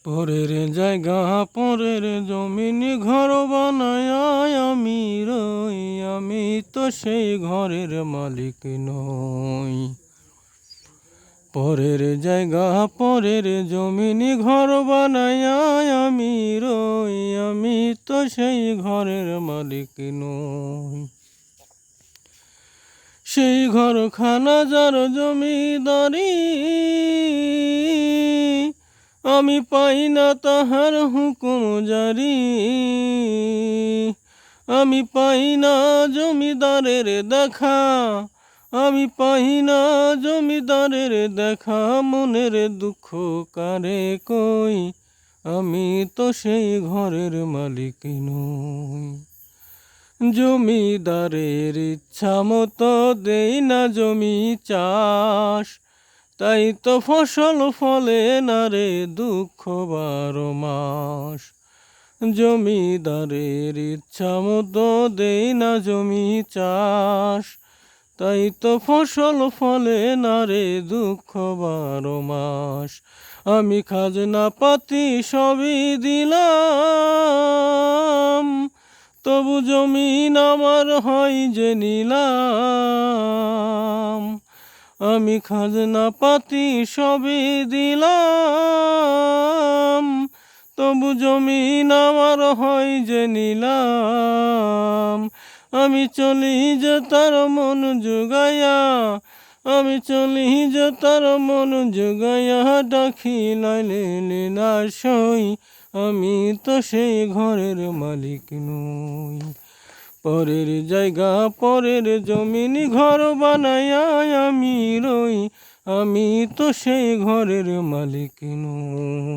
পরের জায়গা পরের জমিন ঘর বানায় আমি রই, আমি তো সেই ঘরের মালিক নই। পরের জায়গা পরের জমিন ঘর বানায় আমি রই, আমি তো সেই ঘরের মালিক নই। সেই ঘরখানা যার জমিদারি, আমি পাই না তাহার হুকুম জারি। আমি পাই না জমিদারের দেখা, আমি পাই না জমিদারের দেখা। মনের দুঃখ কারে কই, আমি তো সেই ঘরের মালিক নই। জমিদারের ইচ্ছা মতো দেই না জমি চাষ, তাই তো ফসল ফলে না রে দুঃখ 12 মাস। জমিদারের ইচ্ছা মতো দেই না জমি চাষ, তাই তো ফসল ফলে না রে দুঃখ 12 মাস। আমি খাজনা পাতি সবই দিলাম, তবু জমিন আমার হয় যে নিলাম। আমি খাজনা পাতি সবই দিলাম, তবু জমিন আমার হয় যে নিলাম। আমি চলি যে তার মন জুগাইয়া, আমি চলি যে তার মন জুগাইয়া, ডাকি লাইলে না সই, আমি তো সেই ঘরের মালিক নই। পরের জায়গা পরের জমিন ঘর বানায় আমি রই, আমি তো সেই ঘরের মালিক নই।